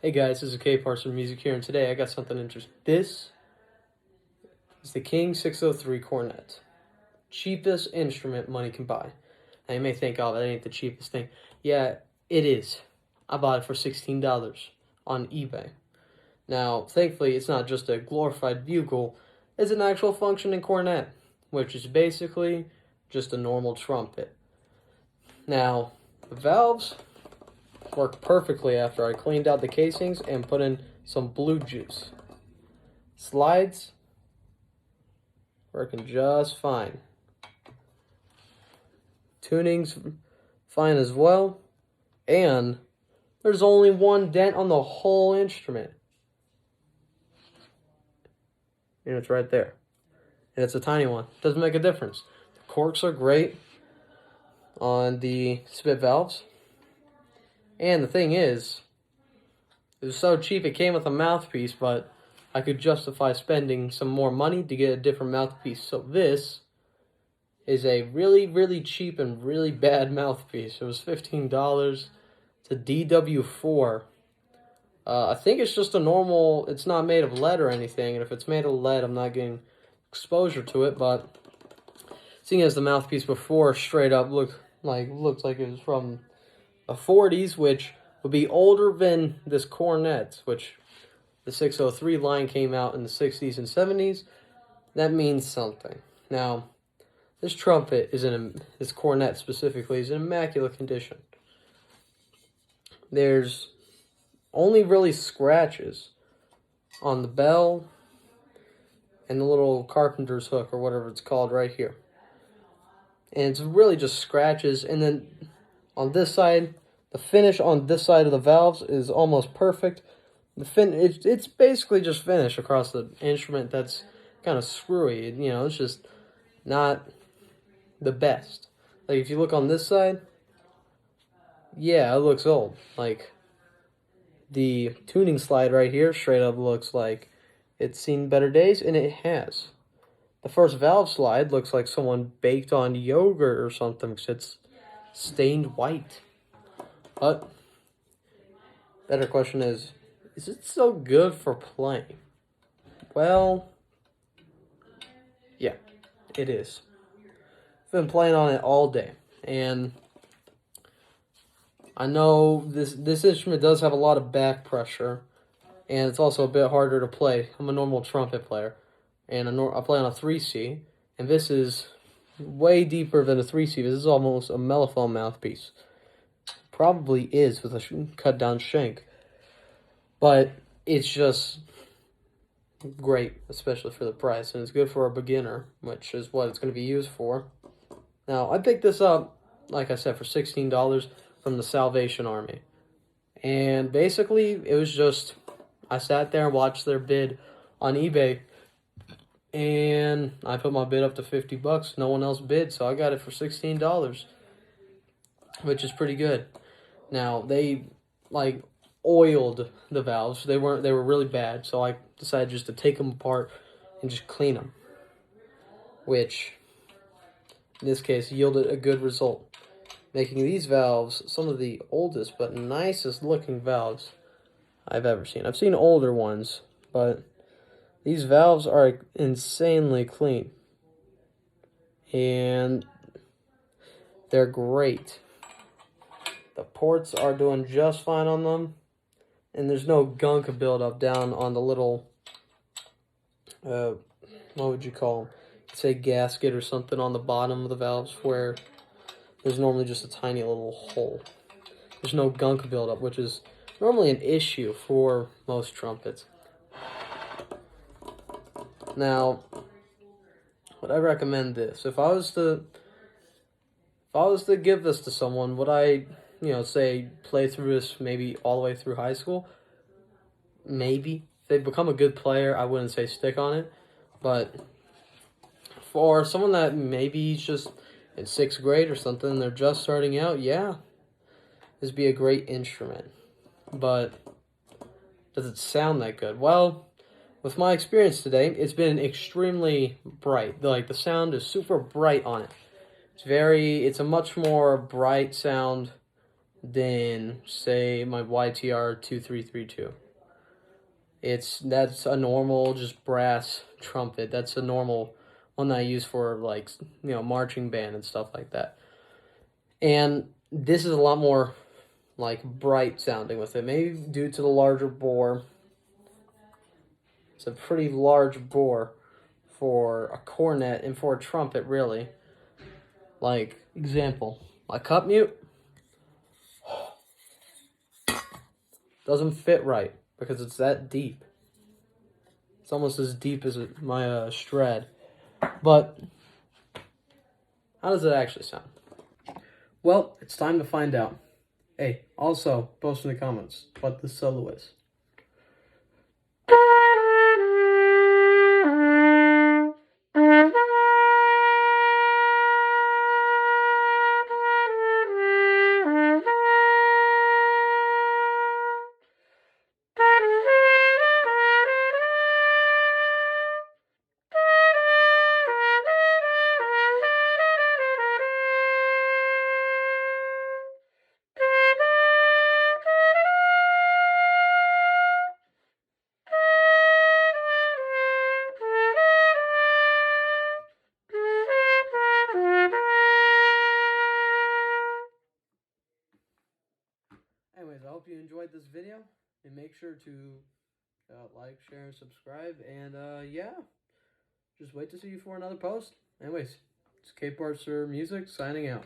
Hey guys, this is K Parts from Music here, and today I got something interesting. This is the King 603 cornet. Cheapest instrument money can buy. Now you may think, oh, that ain't the cheapest thing. Yeah, it is. I bought it for $16 on eBay. Now, thankfully, it's not just a glorified bugle. It's an actual functioning cornet, which is basically just a normal trumpet. Now, the valves worked perfectly after I cleaned out the casings and put in some blue juice. Slides working just fine. Tuning's fine as well. And there's only one dent on the whole instrument. And it's right there. And it's a tiny one. Doesn't make a difference. The corks are great on the spit valves. And the thing is, it was so cheap it came with a mouthpiece, but I could justify spending some more money to get a different mouthpiece. So this is a really, really cheap and really bad mouthpiece. It was $15. It's a DW4. I think it's just a normal, it's not made of lead or anything, and if it's made of lead, I'm not getting exposure to it, but seeing as the mouthpiece before straight up looked like it was from the 40s, which would be older than this cornet, which the 603 line came out in the 60s and 70s. That means something. Now, this trumpet this cornet specifically is in immaculate condition. There's only really scratches on the bell and the little carpenter's hook or whatever it's called right here. And it's really just scratches. And then on this side, the finish on this side of the valves is almost perfect. It's basically just finish across the instrument that's kind of screwy. It's just not the best. Like, if you look on this side, yeah, it looks old. Like, the tuning slide right here straight up looks like it's seen better days, and it has. The first valve slide looks like someone baked on yogurt or something because it's stained white. But better question is it so good for playing? Well, yeah, it is. I've been playing on it all day, and I know this instrument does have a lot of back pressure, and it's also a bit harder to play. I'm a normal trumpet player, and I play on a 3C, and this is way deeper than a 3C. This is almost a mellophone mouthpiece. Probably is with a cut down shank, but it's just great, especially for the price, and it's good for a beginner, which is what it's going to be used for. Now, I picked this up, like I said, for $16 from the Salvation Army, and basically it was just I sat there and watched their bid on eBay, and I put my bid up to $50. No one else bid, so I got it for $16, which is pretty good. Now, they oiled the valves. They were really bad, so I decided just to take them apart and just clean them, which in this case yielded a good result, making these valves some of the oldest but nicest looking valves I've ever seen. I've seen older ones, but these valves are insanely clean, and they're great. The ports are doing just fine on them, and there's no gunk buildup down on the little, what would you call them? Say gasket or something on the bottom of the valves where there's normally just a tiny little hole. There's no gunk buildup, which is normally an issue for most trumpets. Now, would I recommend this? If I was to give this to someone, would I, say play through this maybe all the way through high school? Maybe. If they become a good player, I wouldn't say stick on it. But for someone that maybe is just in 6th grade or something, they're just starting out, yeah, this would be a great instrument. But does it sound that good? Well, with my experience today, it's been extremely bright. Like, the sound is super bright on it. It's a much more bright sound than, say, my YTR 2332. That's a normal just brass trumpet. That's a normal one that I use for, like, marching band and stuff like that. And this is a lot more like bright sounding with it, maybe due to the larger bore. It's a pretty large bore for a cornet and for a trumpet, really. Like, example, my cup mute doesn't fit right because it's that deep. It's almost as deep as my Strad. But how does it actually sound? Well, it's time to find out. Hey, also, post in the comments what the solo is. Anyways, I hope you enjoyed this video, and make sure to like, share, and subscribe, and yeah, just wait to see you for another post. Anyways, it's Skateboard Sir Music signing out.